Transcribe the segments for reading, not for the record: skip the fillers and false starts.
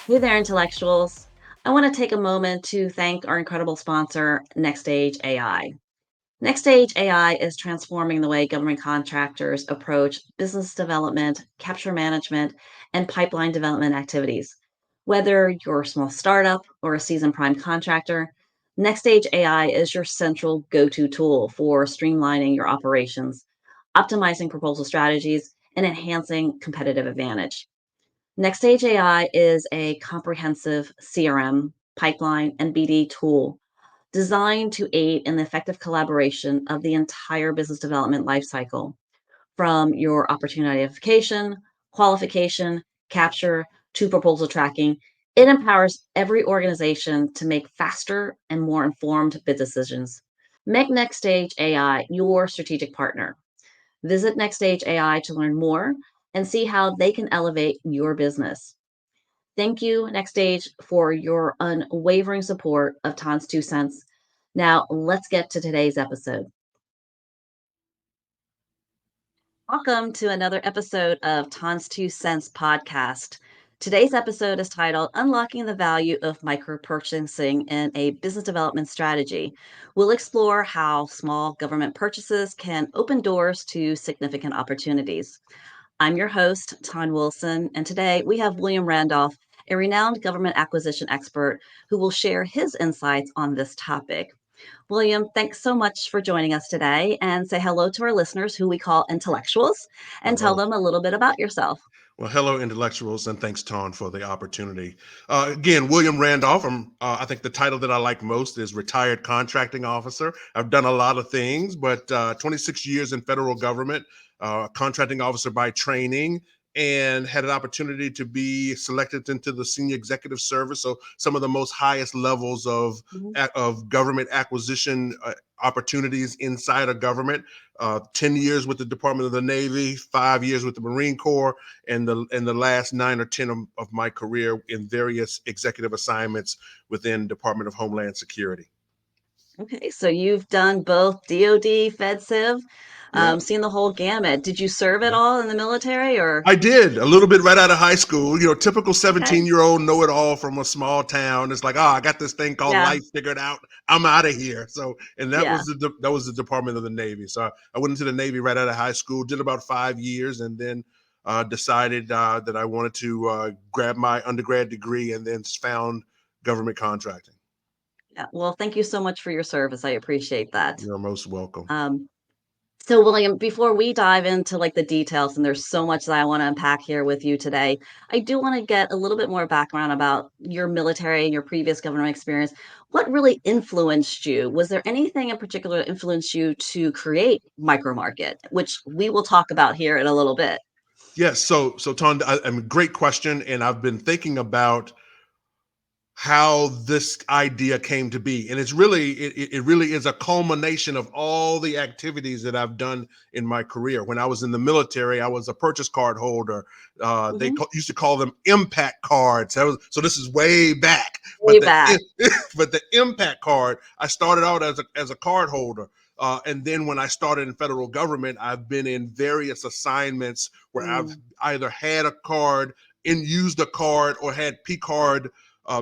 Hey there, intellectuals. I want to take a moment to thank our incredible sponsor, NextStage AI. NextStage AI is transforming the way government contractors approach business development, capture management, and pipeline development activities. Whether you're a small startup or a seasoned prime contractor, NextStage AI is your central go to tool for streamlining your operations, optimizing proposal strategies, and enhancing competitive advantage. NextStage AI is a comprehensive CRM, pipeline, and BD tool designed to aid in the effective collaboration of the entire business development lifecycle, from your opportunity identification, qualification, capture, to proposal tracking. It empowers every organization to make faster and more informed bid decisions. Make NextStage AI your strategic partner. Visit NextStage AI to learn more and see how they can elevate your business. Thank you, Next Stage, for your unwavering support of Tan's Two Cents. Now, let's get to today's episode. Welcome to another episode of Tan's Two Cents podcast. Today's episode is titled Unlocking the Value of Micro Purchasing in a Business Development Strategy. We'll explore how small government purchases can open doors to significant opportunities. I'm your host, Ton Wilson, and today we have William Randolph, a renowned government acquisition expert, who will share his insights on this topic. William, thanks so much for joining us today, and say hello to our listeners who we call intellectuals and tell Hello. them a little bit about yourself. Well, hello, intellectuals, and thanks, Ton, for the opportunity. Again, William Randolph. I think the title that I like most is Retired Contracting Officer. I've done a lot of things, but 26 years in federal government, contracting officer by training, and had an opportunity to be selected into the senior executive service. So some of the most highest levels Mhm. of government acquisition opportunities inside of government. 10 years with the Department of the Navy, 5 years with the Marine Corps, and the last 9 or 10 of my career in various executive assignments within Department of Homeland Security. Okay, so you've done both DoD, FedCiv, Yeah. seen the whole gamut. Did you serve at all in the military or? I did a little bit right out of high school. Typical Okay, 17-year-old know it all from a small town. It's like, I got this thing called yeah, life figured out. I'm out of here. So, and yeah. that was the Department of the Navy. So I went into the Navy right out of high school, did about 5 years, and then decided that I wanted to grab my undergrad degree, and then found government contracting. Yeah. Well, thank you so much for your service. I appreciate that. You're most welcome. Um, So, William, before we dive into like the details, and there's so much that I want to unpack here with you today, I do want to get a little bit more background about your military and your previous government experience. What really influenced you? Was there anything in particular that influenced you to create Micromarket, which we will talk about here in a little bit? Yes. So Ton, great question, and I've been thinking about how this idea came to be, and it really is a culmination of all the activities that I've done in my career. When I was in the military, I was a purchase card holder. Hmm. Used to call them impact cards. So this is way back, Way back. but the impact card, I started out as a card holder. And then when I started in federal government, I've been in various assignments where I've Mm, either had a card and used a card, or had P card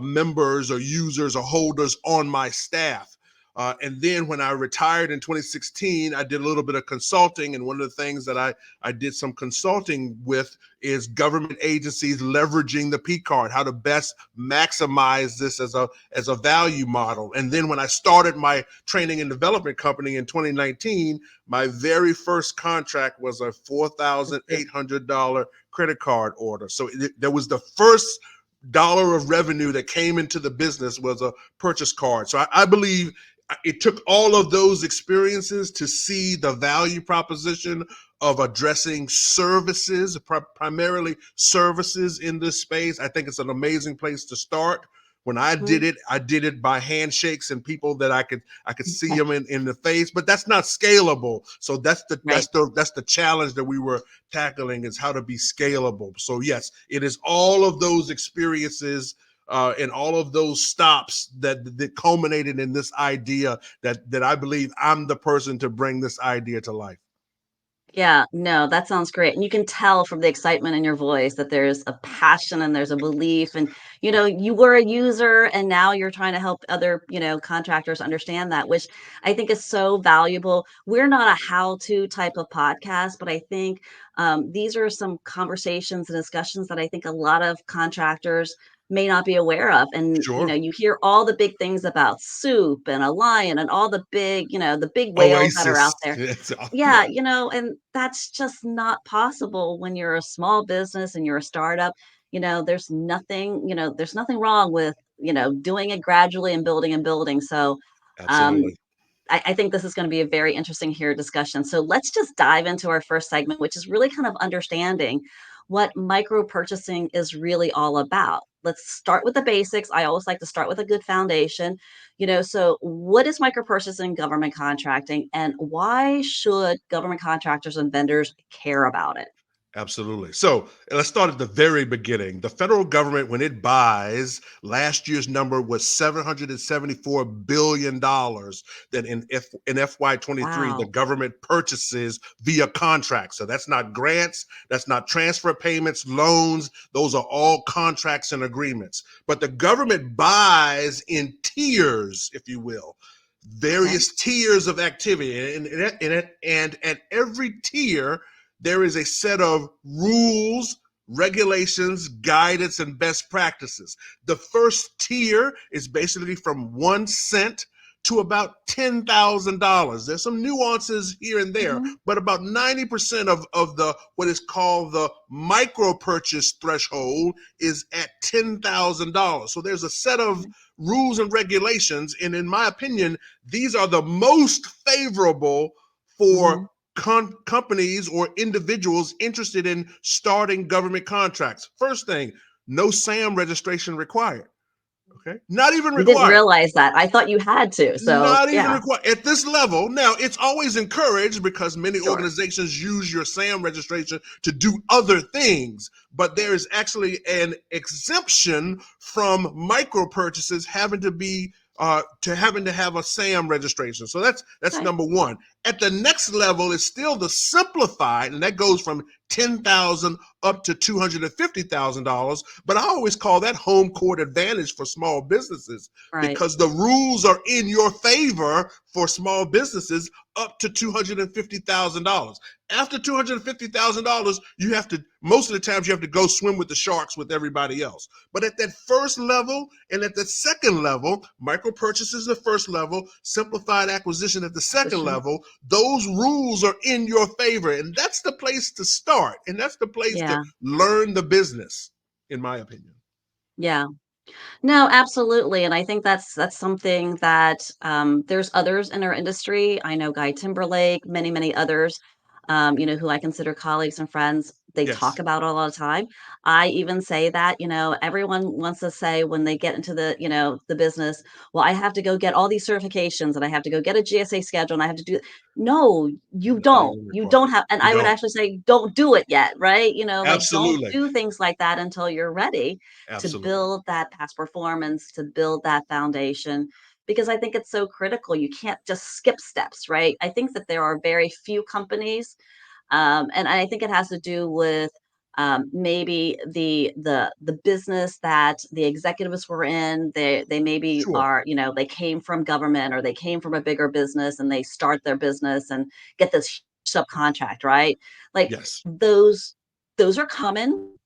members or users or holders on my staff. And then when I retired in 2016, I did a little bit of consulting. And one of the things that I did some consulting with is government agencies leveraging the P card, how to best maximize this as a value model. And then when I started my training and development company in 2019, my very first contract was a $4,800 credit card order. So there was the first dollar of revenue that came into the business was a purchase card. So I believe it took all of those experiences to see the value proposition of addressing services, primarily services in this space. I think it's an amazing place to start. When mhm. I did it by handshakes and people that I could see them in the face, but that's not scalable. So Right. that's the challenge that we were tackling, is how to be scalable. So yes, it is all of those experiences and all of those stops that culminated in this idea that I believe I'm the person to bring this idea to life. Yeah, no, that sounds great. And you can tell from the excitement in your voice that there's a passion and there's a belief. And, you were a user and now you're trying to help other, contractors understand that, which I think is so valuable. We're not a how to type of podcast, but I think these are some conversations and discussions that I think a lot of contractors may not be aware of. And, Sure. you hear all the big things about soup and a lion and all the big, the big whales that are Oasis. out there. It's, Yeah, yeah, and that's just not possible when you're a small business and you're a startup. There's nothing wrong with, doing it gradually and building and building. So, um, absolutely. I think this is going to be a very interesting here discussion. So let's just dive into our first segment, which is really kind of understanding what micro purchasing is really all about. Let's start with the basics. I always like to start with a good foundation. So what is micro purchasing government contracting and why should government contractors and vendors care about it? Absolutely. So let's start at the very beginning. The federal government, when it buys, last year's number was $774 billion that in FY23 the Wow. government purchases via contracts. So that's not grants, that's not transfer payments, loans. Those are all contracts and agreements. But the government buys in tiers, if you will, Okay. various tiers of activity, and at every tier there is a set of rules, regulations, guidance, and best practices. The first tier is basically from 1 cent to about $10,000. There's some nuances here and there, Hmm. but about 90% of the what is called the micro purchase threshold is at $10,000. So there's a set of rules and regulations, and in my opinion, these are the most favorable Hmm. for companies or individuals interested in starting government contracts. First thing, no SAM registration required. Okay, not even I didn't required. realize that. I thought you had to. So, Not even yeah, required at this level. Now, it's always encouraged because many sure. organizations use your SAM registration to do other things, but there is actually an exemption from micro purchases having to be having to have a SAM registration. So that's Okay. number one. At the next level is still the simplified, and that goes from 10,000 up to $250,000. But I always call that home court advantage for small businesses Right. because the rules are in your favor for small businesses up to $250,000. After $250,000, you have to, most of the times, you have to go swim with the sharks with everybody else. But at that first level and at the second level, micro purchases the first level, simplified acquisition at the second Position. level, those rules are in your favor. And that's the place to start. And that's the place to Yeah. learn the business, in my opinion. Yeah. No, absolutely, and I think that's something that, there's others in our industry. I know Guy Timberlake, many, many others, who I consider colleagues and friends. They talk Yes. about it all the time. I even say that, everyone wants to say when they get into the business, "Well, I have to go get all these certifications, and I have to go get a GSA schedule, and I have to do." No, you Not don't. even You required. don't have, and You I would don't. actually say, don't do it yet, right? Like, don't Absolutely. do things like that until you're ready to Absolutely. build that past performance, to build that foundation, because I think it's so critical. You can't just skip steps, right? I think that there are very few companies, and I think it has to do with maybe the business that the executives were in. They maybe Sure. are, they came from government or they came from a bigger business and they start their business and get this subcontract, right? Like Yes. those are common,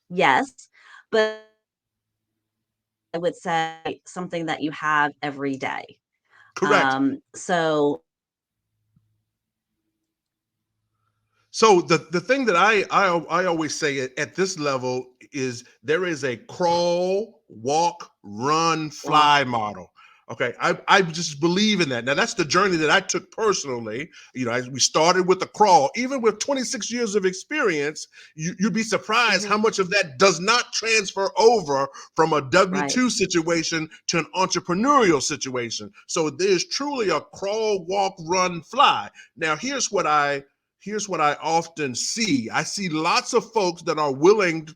yes, but I would say something that you have every day. Correct. So So the thing that I always say at this level is there is a crawl, walk, run, walk. fly model. Okay, I just believe in that. Now that's the journey that I took personally. We started with the crawl. Even with 26 years of experience, you'd be surprised how Mhm. much of that does not transfer over from a W Right. 2 situation to an entrepreneurial situation. So there's truly a crawl, walk, run, fly. Now here's what I often see. I see lots of folks that are willing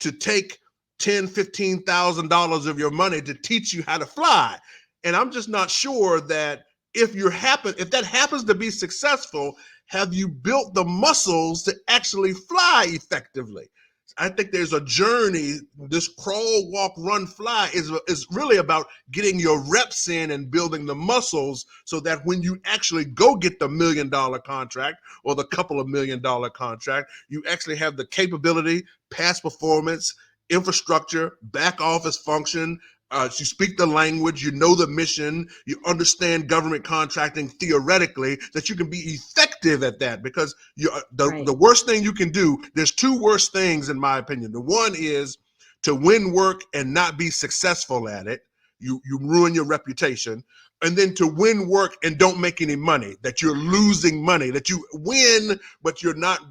to take $10,000, $15,000 of your money to teach you how to fly. And I'm just not sure that if that happens to be successful, Have you built the muscles to actually fly effectively? I think there's a journey. This crawl, walk, run, fly is really about getting your reps in and building the muscles so that when you actually go get the $1 million contract or the couple of $1 million contract, you actually have the capability, past performance, infrastructure, back office function. You speak the language, you know the mission, you understand government contracting theoretically, that you can be effective at that. Because the Right. worst thing you can do, there's two worst things in my opinion. The one is to win work and not be successful at it. You ruin your reputation. And then to win work and don't make any money, that you're losing money, that you win but you're not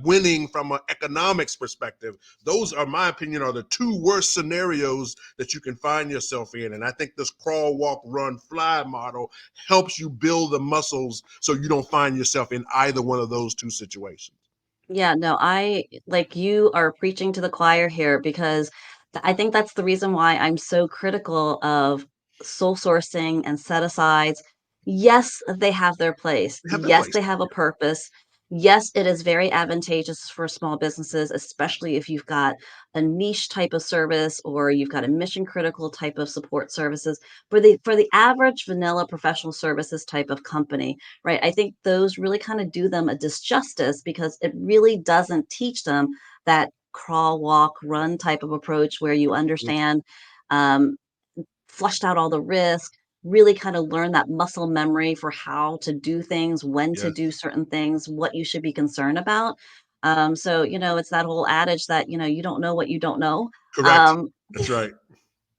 winning from an economics perspective. Those are, my opinion, are the two worst scenarios that you can find yourself in. And I think this crawl, walk, run, fly model helps you build the muscles so you don't find yourself in either one of those two situations. Yeah, no, I like you are preaching to the choir here because I think that's the reason why I'm so critical of sole sourcing and set asides. Yes, they have their place. They have their Yes, place. they have a purpose. Yes, it is very advantageous for small businesses, especially if you've got a niche type of service or you've got a mission critical type of support services. For the average vanilla professional services type of company, right? I think those really kind of do them a disjustice because it really doesn't teach them that crawl, walk, run type of approach where you understand, um, flushed out all the risk, really kind of learn that muscle memory for how to do things, when to do Yes, certain things, what you should be concerned about. So, it's that whole adage that, you don't know what you don't know. correct. Um, That's right.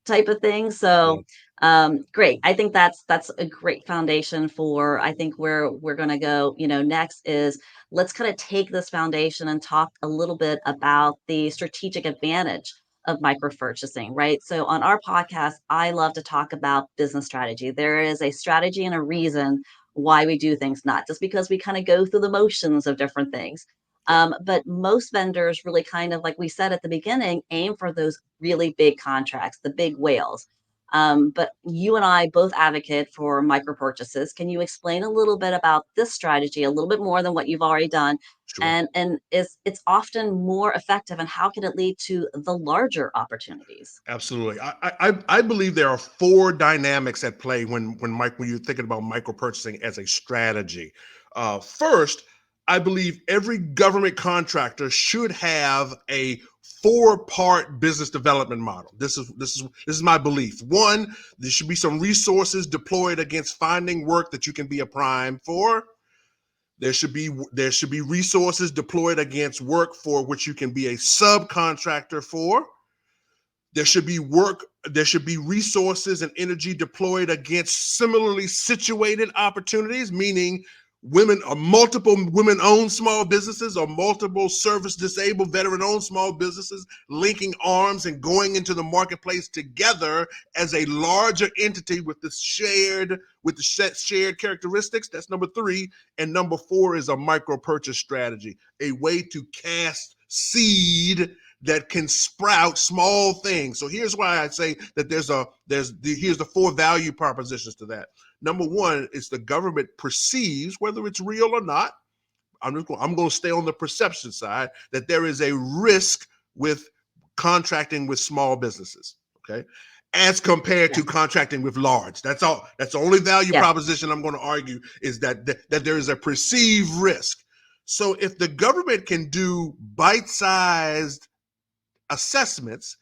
type of thing. So, Yes, great. I think that's a great foundation for I think where we're going to go. Next is let's kind of take this foundation and talk a little bit about the strategic advantage of micro purchasing, right? So on our podcast, I love to talk about business strategy. There is a strategy and a reason why we do things, not just because we kind of go through the motions of different things. yeah, But most vendors really kind of, like we said at the beginning, aim for those really big contracts, the big whales. But you and I both advocate for micro purchases. Can you explain a little bit about this strategy, a little bit more than what you've already done? sure. And is it's often more effective, and how can it lead to the larger opportunities? Absolutely. I believe there are four dynamics at play when you're thinking about micro purchasing as a strategy. First, I believe every government contractor should have a four-part business development model. This is my belief. One, there should be some resources deployed against finding work that you can be a prime for. There should be resources deployed against work for which you can be a subcontractor for. There should be resources and energy deployed against similarly situated opportunities, meaning women or multiple women owned small businesses or multiple service disabled veteran owned small businesses linking arms and going into the marketplace together as a larger entity with the shared characteristics. That's number 3. And number 4 is a micro purchase strategy, a way to cast seed that can sprout small things. So here's why I say that here's the 4 value propositions to that. Number 1 is the government perceives, whether it's real or not, I'm going to stay on the perception side, that there is a risk with contracting with small businesses. Okay, as compared to Yes. contracting with large. That's all. That's the only value Yes. proposition I'm going to argue, is that there is a perceived risk. So if the government can do bite-sized assessments,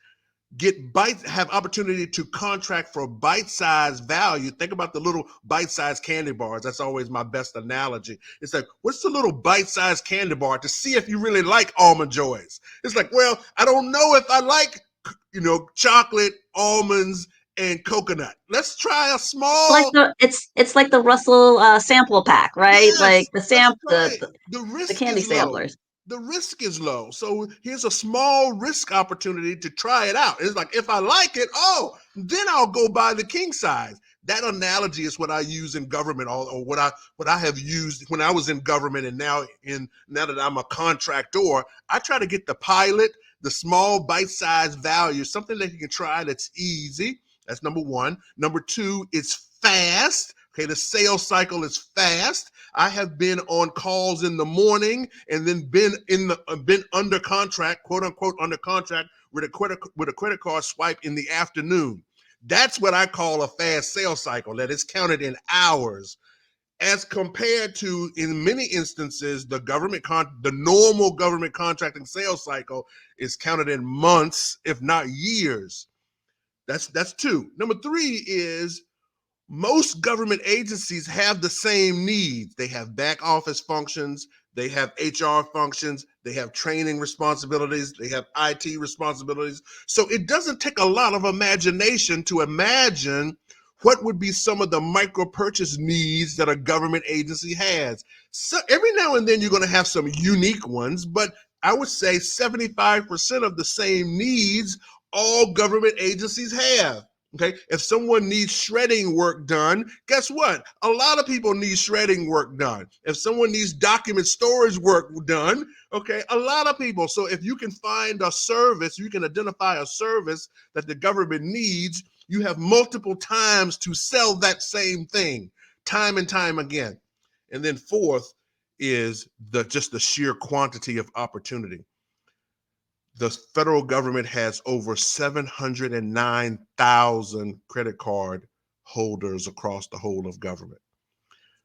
have opportunity to contract for bite-sized value. Think about the little bite-sized candy bars. That's always my best analogy. It's like, what's the little bite-sized candy bar to see if you really like almond joys? It's like, well, I don't know if I like, chocolate, almonds, and coconut. Let's try a small. It's like the Russell sample pack, right? Like Yes, the let's sam try it. The the risk candy is low. samplers. The risk is low. So here's a small risk opportunity to try it out. It's like, if I like it, then I'll go buy the king size. That analogy is what I use in government, or what I have used when I was in government, and now that I'm a contractor, I try to get the pilot, the small bite-sized value, something that you can try that's easy. That's number 1. Number 2, it's fast. Okay, the sales cycle is fast. I have been on calls in the morning and then been under contract, quote unquote, under contract with a credit card swipe in the afternoon. That's what I call a fast sales cycle. That is counted in hours, as compared to, in many instances, the normal government contracting sales cycle is counted in months, if not years. That's two. Number three is most government agencies have the same needs. They have back office functions, they have HR functions, they have training responsibilities, they have IT responsibilities. So it doesn't take a lot of imagination to imagine what would be some of the micro purchase needs that a government agency has. So every now and then you're going to have some unique ones, but I would say 75% of the same needs all government agencies have. Okay, if someone needs shredding work done, guess what? A lot of people need shredding work done. If someone needs document storage work done, okay, a lot of people. So if you can find a service, you can identify a service that the government needs, you have multiple times to sell that same thing, time and time again. And then fourth is the sheer quantity of opportunity. The federal government has over 709,000 credit card holders across the whole of government.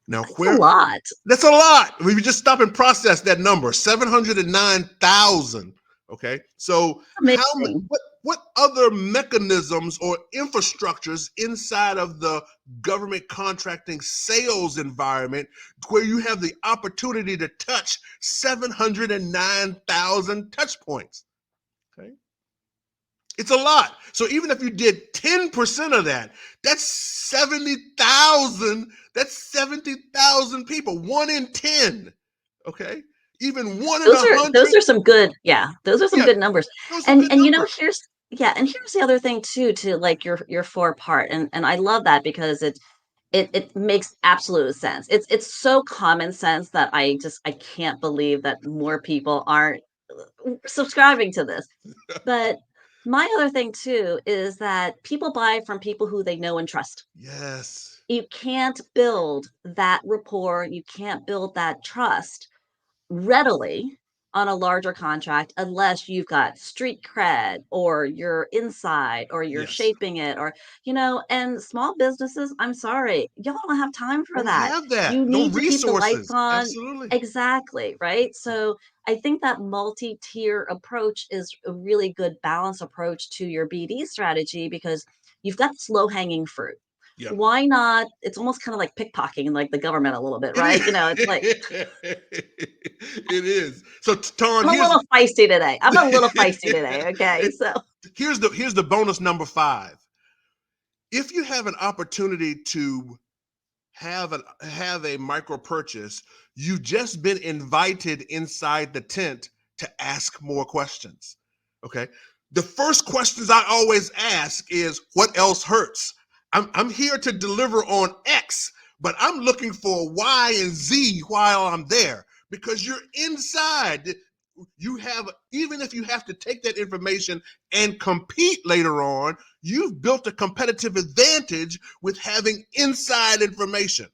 Now, That's a where lot. that's a lot. We just stop and process that number, 709,000. Okay. So Amazing. what other mechanisms or infrastructures inside of the government contracting sales environment where you have the opportunity to touch 709,000 touch points? Okay. It's a lot. So even if you did 10% of that, that's 70,000. That's 70,000 people, one in 10. Okay. Even one in Those a are those hundred. are some good, yeah, those are some Yeah, good numbers. those are And good and numbers. here's yeah, and here's the other thing too, to like your four part. And I love that because it makes absolute sense. It's so common sense that I can't believe that more people aren't subscribing to this. But my other thing too is that people buy from people who they know and trust. Yes. You can't build that rapport, you can't build that trust readily on a larger contract unless you've got street cred or you're inside or you're Yes. shaping it or and small businesses, I'm sorry, y'all don't have time for Don't that. have that. You No need to keep the lights resources. on. Absolutely. Exactly, right? So I think that multi-tier approach is a really good balanced approach to your BD strategy because you've got this low-hanging fruit. Yeah. Why not? It's almost kind of like pickpocketing like the government a little bit, It right? is. It's like It is. So Ton, I'm a here's little feisty today. I'm a little feisty today, okay? So here's the bonus number five. If you have an opportunity to have a micro purchase, you've just been invited inside the tent to ask more questions. Okay. The first questions I always ask is, what else hurts? I'm here to deliver on X, but I'm looking for Y and Z while I'm there, because you're inside. You have, even if you have to take that information and compete later on, you've built a competitive advantage with having inside information.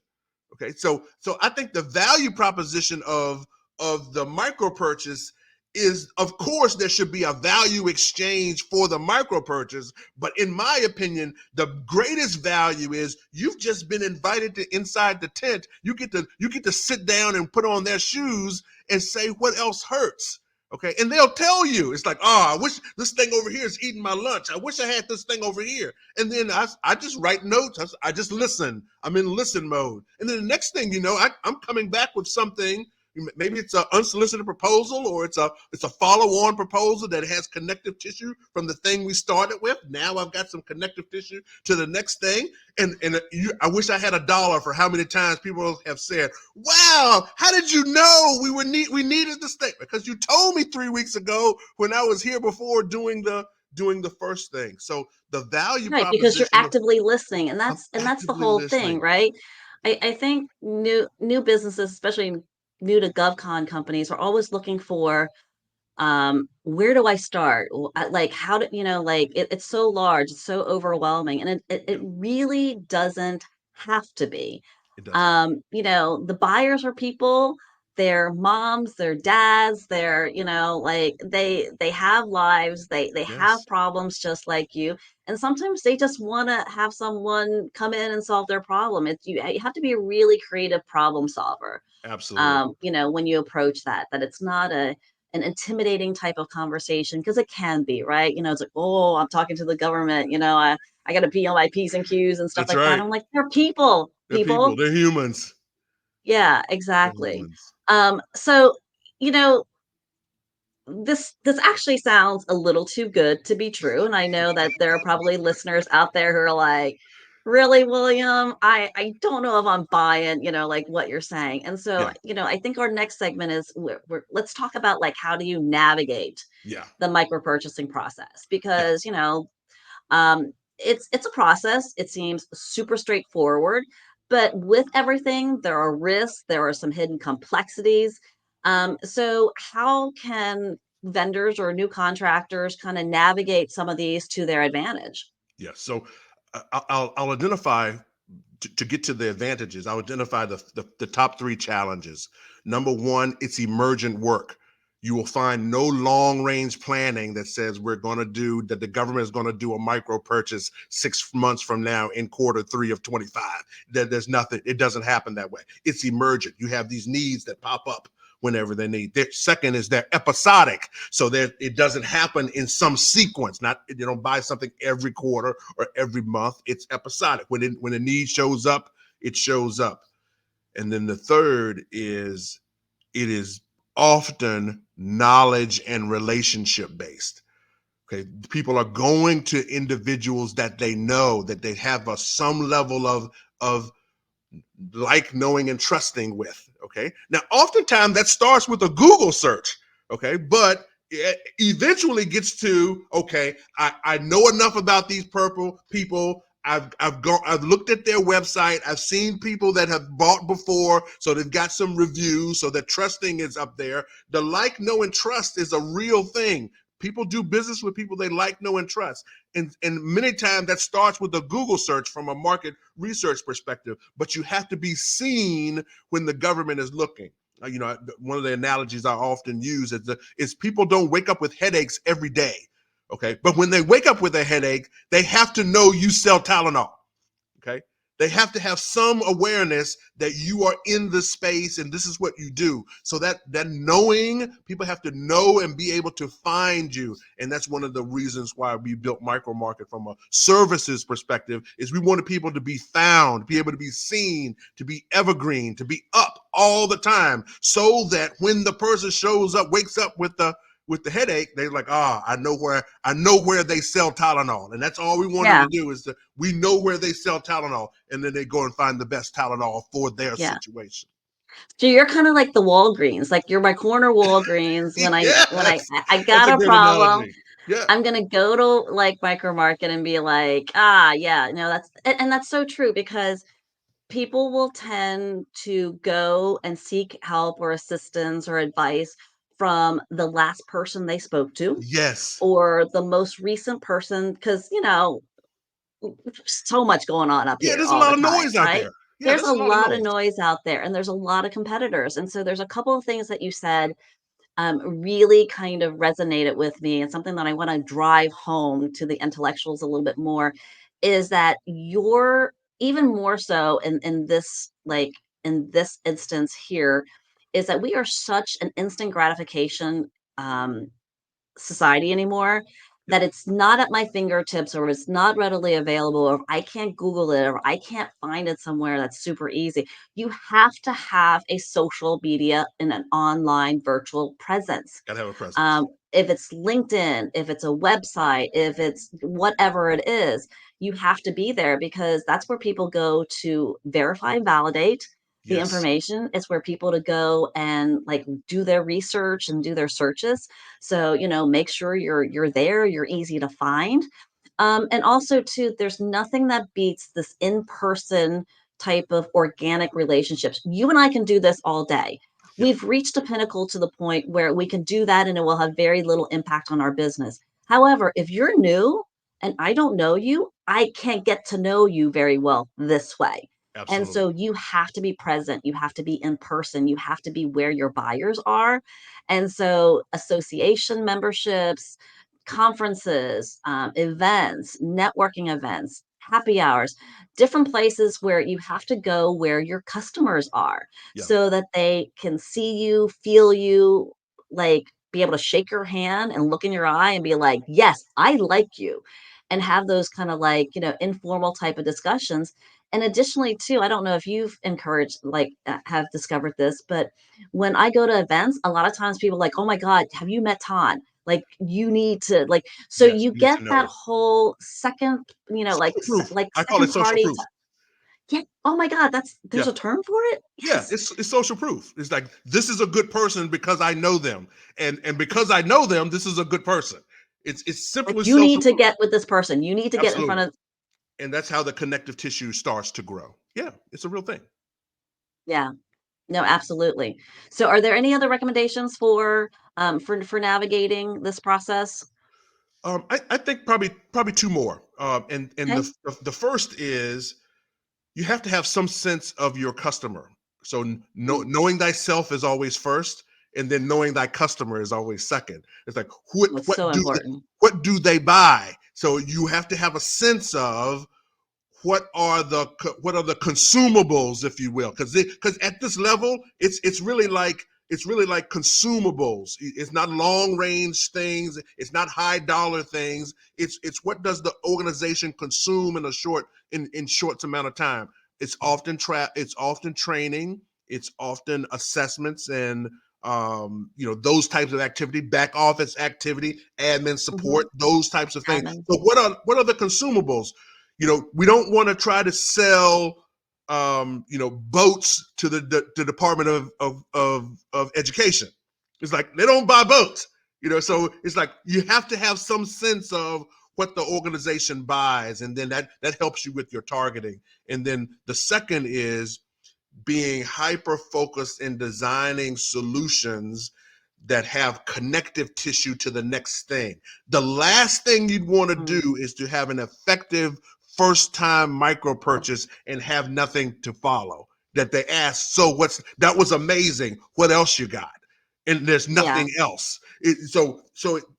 Okay, so I think the value proposition of the micro purchase is, of course, there should be a value exchange for the micro purchase, but in my opinion, the greatest value is you've just been invited to inside the tent. You get to sit down and put on their shoes and say, what else hurts? Okay, and they'll tell you. It's like, oh, I wish this thing over here is eating my lunch. I wish I had this thing over here. And then I just write notes. I just listen. I'm in listen mode. And then the next thing you know, I'm coming back with something. Maybe it's an unsolicited proposal, or it's a follow-on proposal that has connective tissue from the thing we started with. Now I've got some connective tissue to the next thing. I wish I had a dollar for how many times people have said, "Wow, how did you know we needed this thing?" Because you told me 3 weeks ago when I was here before doing the first thing. So the value right, because you're proposition of, actively listening, and I'm that's the actively whole thing, listening. right? I think new businesses, especially new to GovCon companies, are always looking for where do I start? Like how do like it's so large, it's so overwhelming, and it really doesn't have to be. It doesn't. The buyers are people, they're moms, they're dads, they're, like they have lives, they have Yes, problems just like you. And sometimes they just want to have someone come in and solve their problem. You have to be a really creative problem solver. absolutely. When you approach that it's not an intimidating type of conversation because it can be, right? It's like, oh, I'm talking to the government, I got to be on my P's and Q's and stuff That's like that. right. I'm like, they're people, They're people. people. They're humans. Yeah, They're exactly. humans. So, you know, this actually sounds a little too good to be true, and I know that there are probably listeners out there who are like, "Really, William? I don't know if I'm buying, like what you're saying." And so, Yeah, I think our next segment is let's talk about like how do you navigate yeah, the micro purchasing process yeah, because it's a process. It seems super straightforward, but with everything, there are risks. There are some hidden complexities. So, how can vendors or new contractors kind of navigate some of these to their advantage? yeah. So I'll identify to get to the advantages. I'll identify the top three challenges. Number one, it's emergent work. You will find no long range planning that says we're going to do that. The government is going to do a micro purchase 6 months from now in quarter three of 25. There's nothing. It doesn't happen that way. It's emergent. You have these needs that pop up whenever they need. Second is they're episodic, so that it doesn't happen in some sequence. Not you don't buy something every quarter or every month. It's episodic. When a need shows up, it shows up. And then the third is it is often knowledge and relationship based. Okay, people are going to individuals that they know, that they have some level of like, knowing, and trusting with. Okay. Now, oftentimes that starts with a Google search. Okay. But it eventually gets to, okay, I know enough about these purple people. I've looked at their website. I've seen people that have bought before, so they've got some reviews, so that trusting is up there. The like, know, and trust is a real thing. People do business with people they like, know, and trust. And many times that starts with a Google search from a market research perspective, but you have to be seen when the government is looking. One of the analogies I often use is people don't wake up with headaches every day. Okay. But when they wake up with a headache, they have to know you sell Tylenol. Okay. They have to have some awareness that you are in the space and this is what you do. So that knowing, people have to know and be able to find you. And that's one of the reasons why we built Micro Market from a services perspective, is we wanted people to be found, be able to be seen, to be evergreen, to be up all the time, so that when the person shows up, wakes up with the headache, they're like, I know where they sell Tylenol. And that's all we wanted Yeah, to do, is that we know where they sell Tylenol, and then they go and find the best Tylenol for their yeah. situation. So you're kind of like the Walgreens, like you're my corner Walgreens. When I Yes, I that's got a a great problem, analogy. Yeah, I'm gonna go to like micro market and be like, yeah, and that's so true because people will tend to go and seek help or assistance or advice from the last person they spoke to yes, or the most recent person because so much going on up yeah. here There's a all lot the of time, noise out right? there. Yeah, There's there's a a lot of lot of noise. noise out there and there's a lot of competitors. And so there's a couple of things that you said really kind of resonated with me and something that I want to drive home to the intellectuals a little bit more is that you're even more so in this in this instance here is that we are such an instant gratification um, society anymore Yep, that it's not at my fingertips or it's not readily available or I can't Google it or I can't find it somewhere that's super easy. You have to have a social media and an online virtual presence. gotta have a presence. If it's LinkedIn, if it's a website, if it's whatever it is, you have to be there because that's where people go to verify and validate the Yes, information. It's where people to go and like do their research and do their searches. So, make sure you're there, you're easy to find. And also too, there's nothing that beats this in-person type of organic relationships. You and I can do this all day. yeah, We've reached a pinnacle to the point where we can do that and it will have very little impact on our business. However, if you're new and I don't know you, I can't get to know you very well this way. And Absolutely. so you have to be present, you have to be in person, you have to be where your buyers are. And so association memberships, conferences, events, networking events, happy hours, different places where you have to go where your customers are Yeah. so that they can see you, feel you, like be able to shake your hand and look in your eye and be like, yes, I like you. And have those kind of like, informal type of discussions. And additionally, too, I don't know if you've encouraged, like, have discovered this, but when I go to events, a lot of times people are like, "Oh my God, have you met Todd? Like, you need to like." So Yes. you You need get to that know. whole second, Social proof. like I call second it social party. proof. Yeah. Oh my God, there's Yeah. a term for it. Yeah, Yes. it's social proof. It's like this is a good person because I know them, and because I know them, this is a good person. It's Like simply you need social to proof. get with this person. You need to get in front Absolutely, of. and that's how the connective tissue starts to grow. Yeah, it's a real thing. Yeah. No, absolutely. So are there any other recommendations for navigating this process? I think probably two more. And Okay. the first is you have to have some sense of your customer. So Mm. knowing thyself is always first, and then knowing thy customer is always second. It's like Oh, it's so important. what do they buy? So you have to have a sense of what are the consumables, if you will, because at this level, it's really like consumables. It's not long range things. It's not high dollar things. It's what does the organization consume in a short amount of time. It's often training. It's often assessments and those types of activity, back office activity, admin support, Mhm. those types of things. Admin. So what are the consumables? We don't want to try to sell boats to the Department of Education. It's like they don't buy boats. So it's like you have to have some sense of what the organization buys, and then that helps you with your targeting. And then the second is being hyper focused in designing solutions that have connective tissue to the next thing. The last thing you'd want to Mm. do is to have an effective first time micro purchase and have nothing to follow. That they ask, so that was amazing. What else you got? And there's Yeah. nothing else. So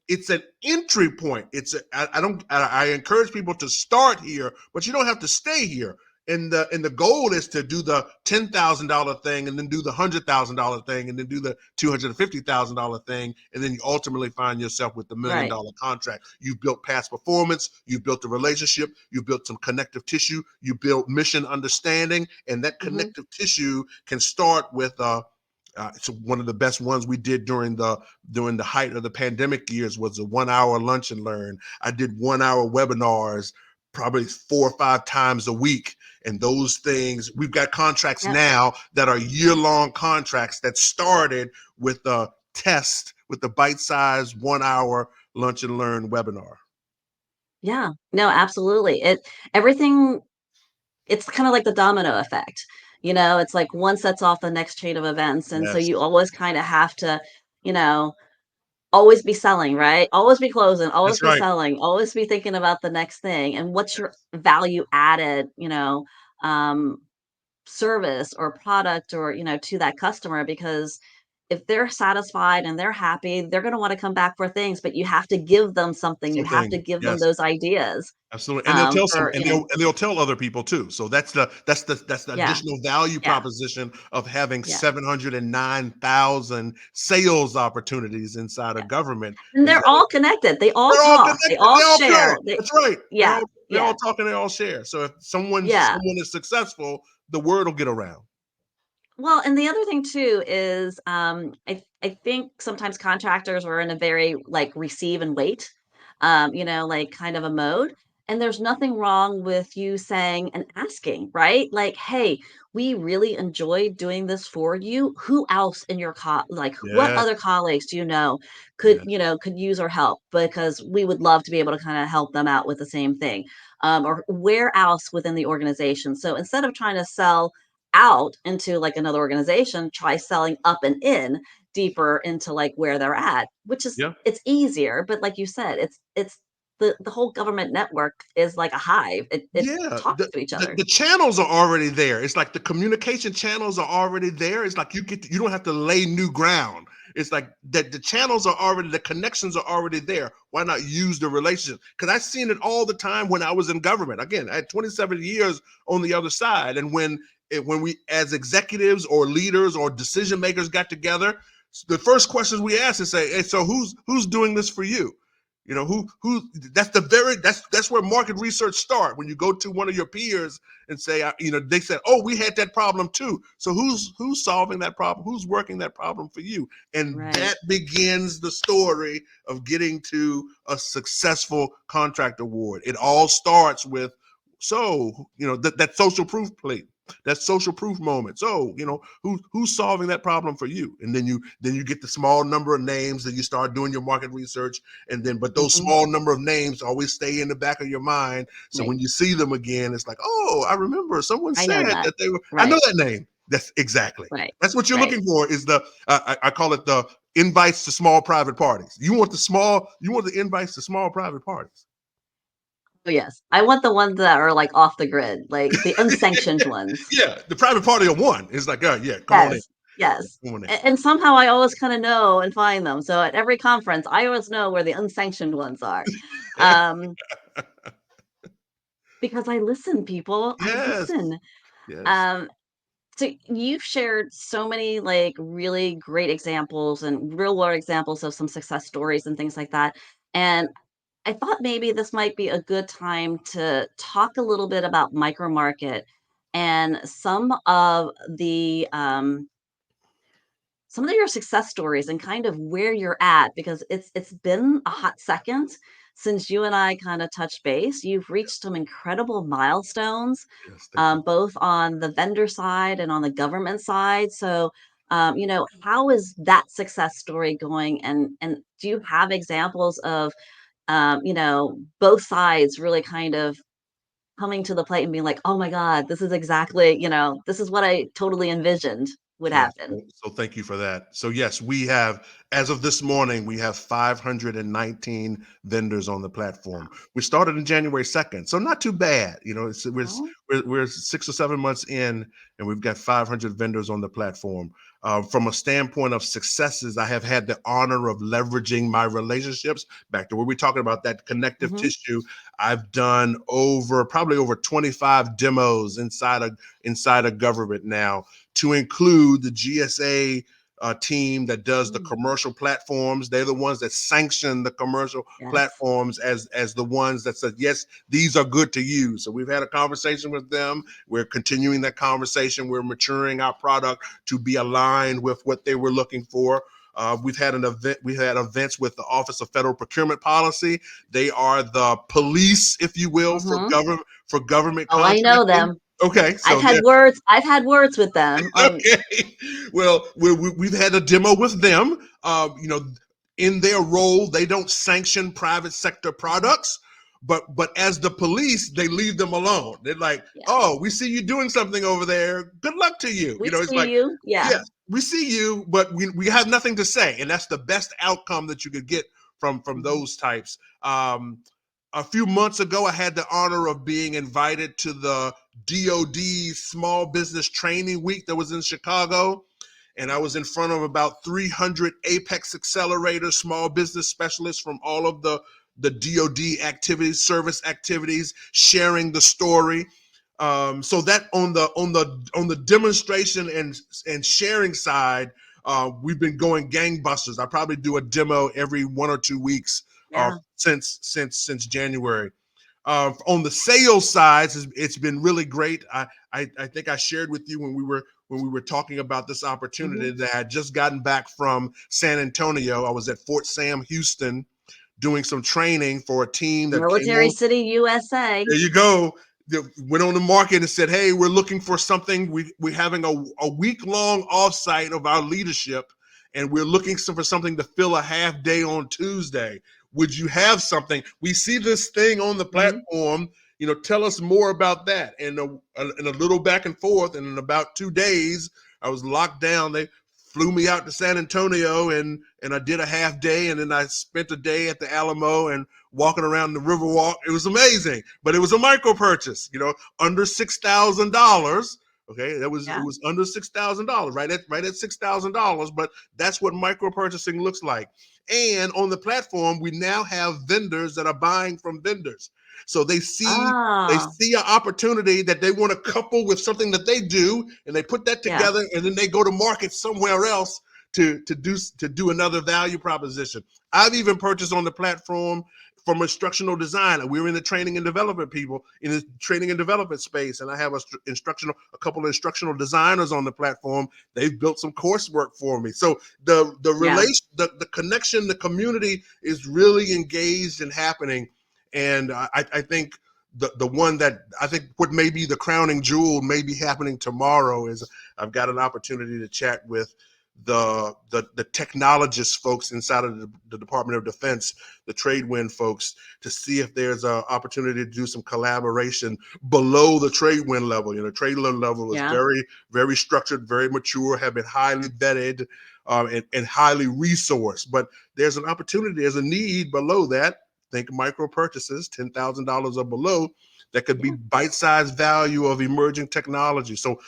it's an entry point. I don't I encourage people to start here, but you don't have to stay here. And the goal is to do the $10,000 thing, and then do the $100,000 thing, and then do the $250,000 thing, and then you ultimately find yourself with the million Right. dollar contract. You've built past performance, you've built a relationship, you've built some connective tissue, you built mission understanding, and that Mhm. connective tissue can start with it's one of the best ones we did during the height of the pandemic years was a 1 hour lunch and learn. I did 1 hour webinars probably 4 or 5 times a week. And those things, we've got contracts Yep. now that are year-long contracts that started with a test with the bite-sized 1 hour lunch and learn webinar. Yeah. No, absolutely. Everything it's kind of like the domino effect. It's like one sets off the next chain of events. And so Yes, you always kind of have to, you know, always be selling, right? Always be closing, always that's be right. selling, always be thinking about the next thing and what's your value added, um, service or product or, to that customer because if they're satisfied and they're happy, they're going to want to come back for things, but you have to give them something. You have Something. to give them Yes. those ideas Absolutely, and they'll tell some, for, and they'll tell other people too. So that's the yeah, additional value yeah, proposition of having yeah, 709,000 sales opportunities inside yeah. of government. And Is they're that all connected. They all they're all talk. They connected. all They all share. pure. That's right. Yeah, They all yeah, talk and they all share. So if someone yeah. someone is successful, the word will get around. Well, and the other thing too is, I think sometimes contractors are in a very like receive and wait, like kind of a mode. And there's nothing wrong with you saying and asking, right? Like, hey, we really enjoyed doing this for you. Who else in your like what Yes. other colleagues do you know Yeah. could use our help? Because we would love to be able to kind of help them out with the same thing. Or where else within the organization. So instead of trying to sell out into like another organization, try selling up and in deeper into like where they're at, which is Yeah. it's easier, but like you said, it's the whole government network is like a hive. It Yeah, talks to each other. the channels are already there. It's like the communication channels are already there. It's like you don't have to lay new ground. It's like that the channels are already, the connections are already there. Why not use the relationship? Because I've seen it all the time when I was in government. Again, I had 27 years on the other side, and when we as executives or leaders or decision makers got together, the first questions we ask is say, "Hey, so who's doing this for you?" You know, who that's the very that's where market research start. When you go to one of your peers and say, they said, "Oh, we had that problem too." So who's solving that problem? Who's working that problem for you? And Right. that begins the story of getting to a successful contract award. It all starts with, that social proof plate, that social proof moment. So, who's solving that problem for you? And then you get the small number of names, and you start doing your market research, and then but those Mhm. small number of names always stay in the back of your mind. So Right. when you see them again, it's like, oh, I remember someone I said know that. that they were. I know Right. that name. That's exactly. Right. That's what you're Right. looking for. Is the I call it the invites to small private parties. You want the invites to small private parties. Oh, yes. I want the ones that are, like, off the grid, like, the unsanctioned ones. Yeah, the private party of one. It's like, oh yeah, come on in, Yes. Yes. come on in. And somehow I always kinda know and find them. So at every conference, I always know where the unsanctioned ones are. Um, because I listen, people. I Yes, listen. yes, Um, so you've shared so many, like, really great examples and real world examples of some success stories and things like that. And I thought maybe this might be a good time to talk a little bit about micro market and some of your success stories and kind of where you're at because it's been a hot second since you and I kind of touched base. You've reached some incredible milestones, yes. Thank you. both on the vendor side and on the government side. So, how is that success story going? And do you have examples of both sides really kind of coming to the plate and being like, "Oh my god, this is exactly, this is what I totally envisioned would Yes. happen." So thank you for that. So yes, we have, as of this morning, we have 519 vendors on the platform. Wow. We started in January 2nd, so not too bad. Well, We're 6 or 7 months in, and we've got 500 vendors on the platform. From a standpoint of successes, I have had the honor of leveraging my relationships. Back to where we're talking about that connective mhm, tissue. I've done probably over 25 demos inside of government now, to include the GSA team that does the mm, commercial platforms. They're the ones that sanction the commercial yes, platforms as the ones that said, yes, these are good to use. So we've had a conversation with them. We're continuing that conversation. We're maturing our product to be aligned with what they were looking for. We've had an event. We had events with the Office of Federal Procurement Policy. They are the police, if you will, for mhm. government Oh, I know contracting. them. Okay, I've so had words I've had words with them on. okay. Well, we've had a demo with them. In their role, they don't sanction private sector Mhm, products, but as the police, they leave them alone. They're like, yeah. "Oh, we see you doing something over there. Good luck to you." We It's see like, you. Yeah. yes, we see you, but we have nothing to say, and that's the best outcome that you could get from Mhm. those types. A few months ago, I had the honor of being invited to the DoD Small Business Training Week that was in Chicago. And I was in front of about 300 Apex Accelerators, small business specialists from all of the DoD activities, service activities, sharing the story. So that on the demonstration and sharing side, we've been going gangbusters. I probably do a demo every 1 or 2 weeks Yeah. since January. On the sales side, it's been really great. I think I shared with you when we were talking about this opportunity Mhm. that I had just gotten back from San Antonio. I was at Fort Sam, Houston, doing some training for a team that came Military on. City, USA. There you go. They went on the market and said, "Hey, we're looking for something. We're having a week long offsite of our leadership, and we're looking for something to fill a half day on Tuesday. Would you have something? We see this thing on the Mhm. platform. Tell us more about that." And a little back and forth, and in about 2 days, I was locked down. They flew me out to San Antonio, and I did a half day, and then I spent a day at the Alamo and walking around the Riverwalk. It was amazing, but it was a micro purchase, under $6,000. Okay, it Yeah. was under $6,000, right at $6,000. But that's what micro purchasing looks like. And on the platform, we now have vendors that are buying from vendors. So they Ah, see an opportunity that they want to couple with something that they do, and they put that yeah. together, and then they go to market somewhere else to do another value proposition. I've even purchased on the platform from instructional design. We're in the training and development people in the training and development space, and I have a couple of instructional designers on the platform. They've built some coursework for me. So the Yeah. relation, the connection, the community is really engaged and happening. And I think the one that I think what may be the crowning jewel may be happening tomorrow is I've got an opportunity to chat with the technologist folks inside of the Department of Defense, the Tradewin folks, to see if there's an opportunity to do some collaboration below the Tradewin level. Tradewin level is Yeah. very, very structured, very mature, have been highly vetted, and highly resourced. But there's an opportunity, there's a need below that. Think micro purchases, $10,000 or below, that could be Yeah. bite-sized value of emerging technology. So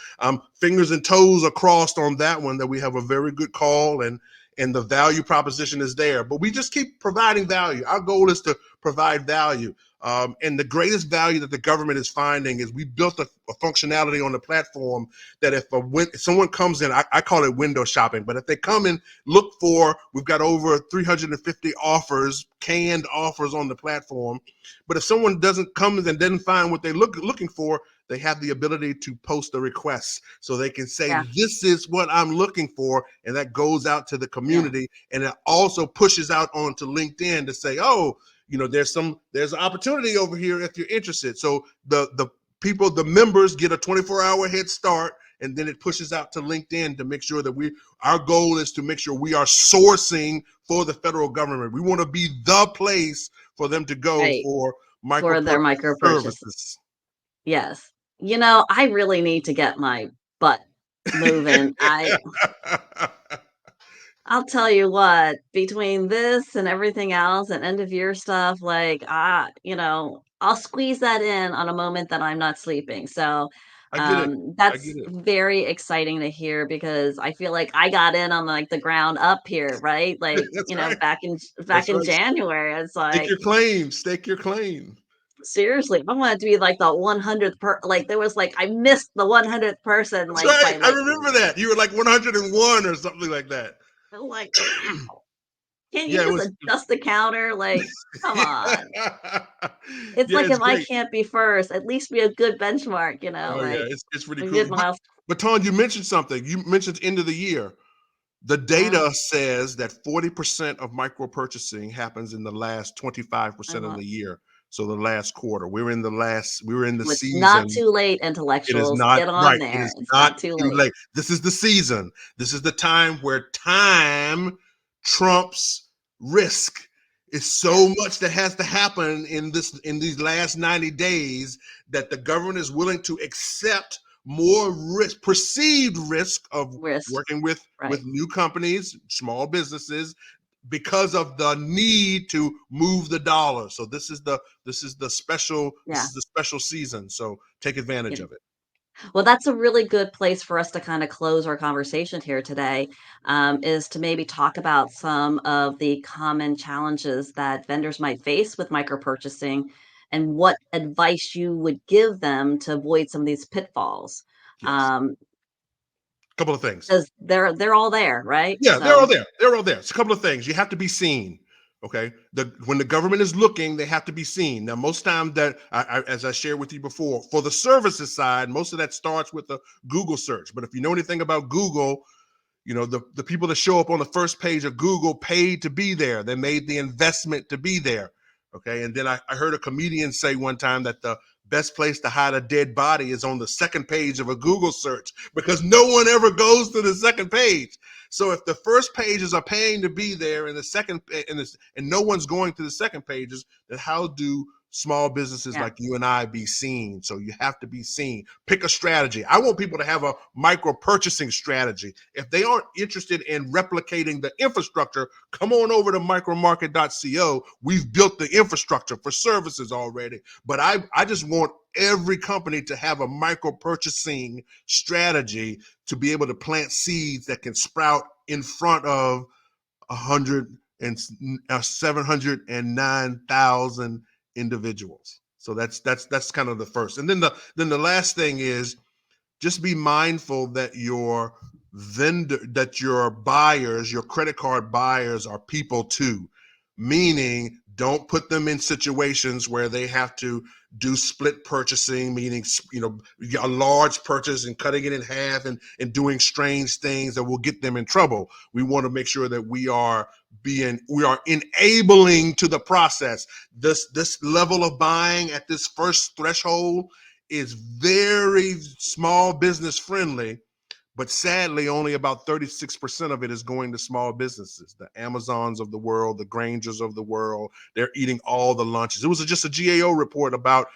fingers and toes are crossed on that one, that we have a very good call, and the value proposition is there. But we just keep providing value. Our goal is to provide value. And the greatest value that the government is finding is we built a functionality on the platform that if someone comes in, I call it window shopping, but if they come in, we've got over 350 offers, canned offers on the platform. But if someone doesn't come and doesn't find what they're looking for, they have the ability to post a request, so they can say, Yeah. this is what I'm looking for. And that goes out to the Yeah. community. And it also pushes out onto LinkedIn to say, oh, there's an opportunity over here if you're interested. So the members get a 24-hour head start, and then it pushes out to LinkedIn to make sure that our goal is to make sure we are sourcing for the federal government. We want to be the place for them to go Right. for micro For their purchase micro purchase. services. Yes. I really need to get my butt moving. I'll tell you what, between this and everything else and end of year stuff, I'll squeeze that in on a moment that I'm not sleeping. So, I get it. I that's get it. very exciting to hear because I feel like I got in on like the ground up here, right? Like, That's right. back That's in right. January. It's Stake like, your claim. Stake your claim. seriously, I want it to be like the 100th like there was like I missed the 100th person That's like right. by I like remember that. You were like 101 or something like that. like can you Yeah, it just was. adjust the counter? Like, come on. It's Yeah, like it's if I great. can't be first, at least be a good benchmark, Oh yeah, like it's really a cool. good milestone. But Ton, you mentioned something. You mentioned end of the year. The Uh, data says that 40% of micro purchasing happens in the last 25% of uh-huh. the year. So the last quarter. We were in the So it's not season. too late, It is intellectuals. not Get on right. It there. is It's not not too too late. late. This is the season. This is the time where time trumps risk. It's so Yes. much that has to happen in these last 90 days that the government is willing to accept more risk, perceived risk of Risk. working with Right. new companies, small businesses, because of the need to move the dollar. So this Yeah. is the special season. So take advantage Yeah. of it. Well, that's a really good place for us to kind of close our conversation here today, is to maybe talk about some of the common challenges that vendors might face with micro purchasing and what advice you would give them to avoid some of these pitfalls. Yes. Um, A couple of things. because they're all there, right? Yeah, they're all So, there. They're all there. It's a couple of things. You have to be seen. Okay. When the government is looking, they have to be seen. Now, most times that as I shared with you before, for the services side, most of that starts with the Google search. But if you know anything about Google, the people that show up on the first page of Google paid to be there. They made the investment to be there. Okay. And then I heard a comedian say one time that the best place to hide a dead body is on the second page of a Google search, because no one ever goes to the second page. So if the first pages are paying to be there and the second and no one's going to the second pages, then how do small businesses Yeah. like you and I be seen. So you have to be seen. Pick a strategy. I want people to have a micro purchasing strategy. If they aren't interested in replicating the infrastructure, come on over to micromarket.co. We've built the infrastructure for services already. But I just want every company to have a micro purchasing strategy to be able to plant seeds that can sprout in front of 709,000 individuals. So that's kind of the first. And then the last thing is, just be mindful that your buyers, your credit card buyers, are people too. Meaning, don't put them in situations where they have to do split purchasing, meaning, a large purchase and cutting it in half and doing strange things that will get them in trouble. We want to make sure that we are enabling to the process. This level of buying at this first threshold is very small business friendly, but sadly, only about 36% of it is going to small businesses. The Amazons of the world, the Grangers of the world, they're eating all the lunches. It was just a GAO report about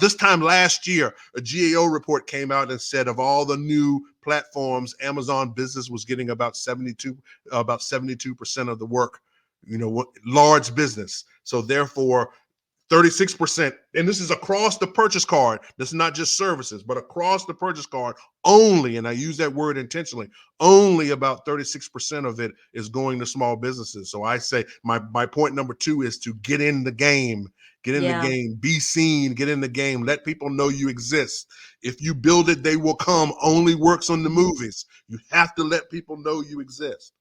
this time last year. A GAO report came out and said of all the new platforms, Amazon Business was getting about 72% of the work. Large business. So therefore, 36%, and this is across the purchase card. This is not just services, but across the purchase card only, and I use that word intentionally, only about 36% of it is going to small businesses. So I say my point number 2 is to get in the game. Get in the Yeah. game, be seen, get in the game, let people know you exist. If you build it, they will come only works on the movies. You have to let people know you exist.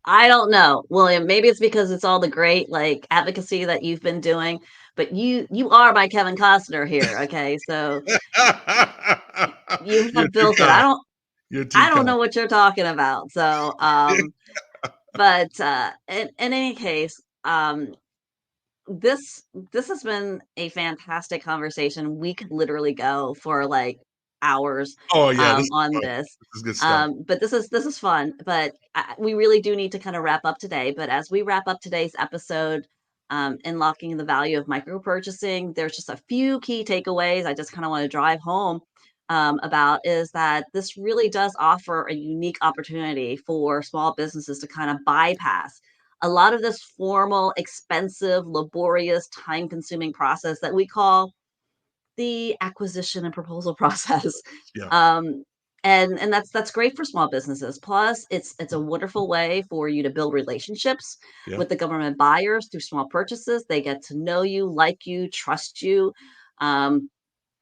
I don't know, William. Maybe it's because it's all the great like advocacy that you've been doing, but you are my Kevin Costner here. Okay, so you You're have too built it. kind. You're too I don't kind. know what you're talking about. So, but in any case, this this has been a fantastic conversation. We could literally go for like hours Oh yeah, this is on fun. this. This is good stuff. But this is fun. But we really do need to kind of wrap up today. But as we wrap up today's episode, unlocking the value of micro purchasing, there's just a few key takeaways I just kind of want to drive home about is that this really does offer a unique opportunity for small businesses to kind of bypass a lot of this formal, expensive, laborious, time consuming process that we call the acquisition and proposal process. Yeah, Um, and that's great for small businesses. Plus, it's a wonderful way for you to build relationships yeah, with the government buyers through small purchases. They get to know you, like you, trust you. Um,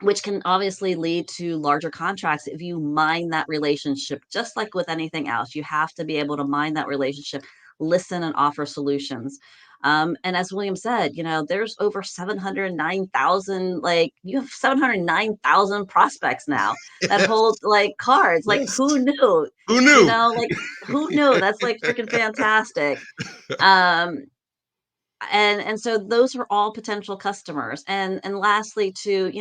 which can obviously lead to larger contracts if you mine that relationship. Just like with anything else, you have to be able to mine that relationship, listen, and offer solutions. And as William said, there's over 709,000, like you have 709,000 prospects now that yes, hold like cards. Like yes. who knew? Who knew? Like who knew? That's like freaking fantastic. Um, and so those are all potential customers. And lastly too,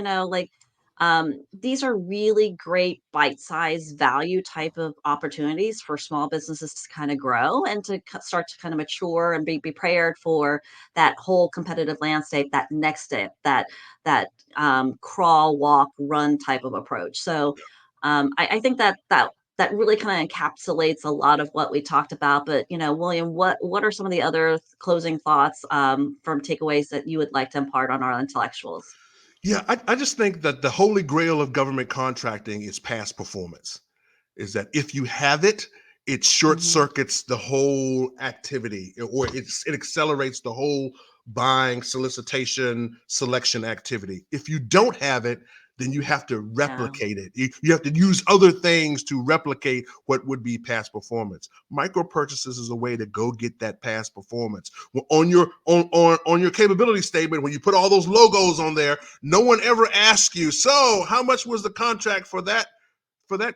these are really great bite-sized value type of opportunities for small businesses to kind of grow and to start to kind of mature and be prepared for that whole competitive landscape, that next step, that crawl, walk, run type of approach. So I think that really kind of encapsulates a lot of what we talked about. But William, what are some of the other closing thoughts from takeaways that you would like to impart on our intellectuals? Yeah, I just think that the holy grail of government contracting is past performance. Is that if you have it, it short Mhm. circuits the whole activity, or it accelerates the whole buying, solicitation, selection activity. If you don't have it, then you have to Yeah, replicate it. You have to use other things to replicate what would be past performance. Micro purchases is a way to go get that past performance. Well, on your capability statement, when you put all those logos on there, no one ever asks you, so how much was the contract for that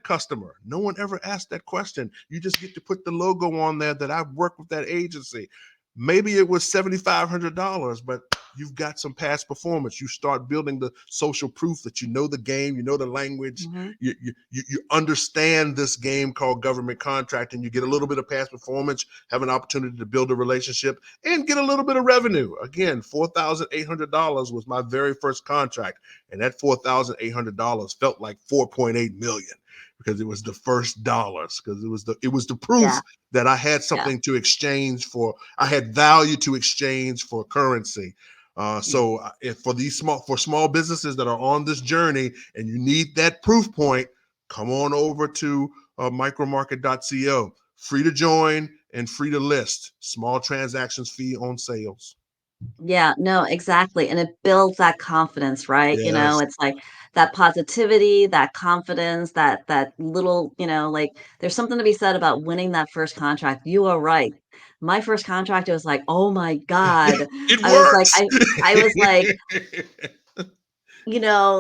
customer? No one ever asked that question. You just get to put the logo on there that I've worked with that agency. Maybe it was $7,500, but you've got some past performance. You start building the social proof that you know the game, you know the language, Mhm. you understand this game called government contracting. You get a little bit of past performance, have an opportunity to build a relationship, and get a little bit of revenue. Again, $4,800 was my very first contract, and that $4,800 felt like 4.8 million because it was the first dollars, because it was the proof Yeah, that I had yeah, something to exchange for. I had value to exchange for currency. yeah. If for small businesses that are on this journey and you need that proof point, come on over to micromarket.co. Free to join and free to list. Small transactions fee on sales. Yeah, no, exactly, and it builds that confidence, right? Yes. It's like that positivity, that confidence, that little, like there's something to be said about winning that first contract. You are right. My first contract, it was like, "Oh my God." It I was like works. I was like,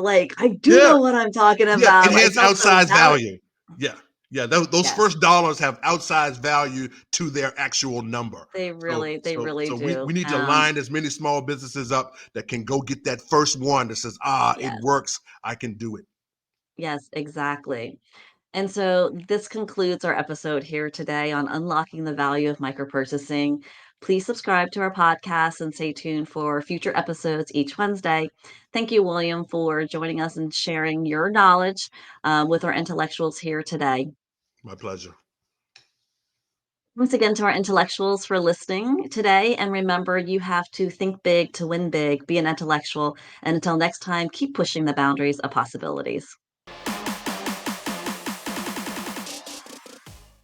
like, "I do Yeah. know what I'm talking Yeah, about." it I has felt so outsized valid. value. Yeah, yeah, those Yes, first dollars have outsized value to their actual number. So they so really so we do. we need to line as many small businesses up that can go get that first one that says, it Yes, works, I can do it. yes, exactly. And so this concludes our episode here today on unlocking the value of micropurchasing. Please subscribe to our podcast and stay tuned for future episodes each Wednesday. Thank you, William, for joining us and sharing your knowledge with our intellectuals here today. My pleasure. Once again, to our intellectuals for listening today. And remember, you have to think big to win big, be an intellectual. And until next time, keep pushing the boundaries of possibilities.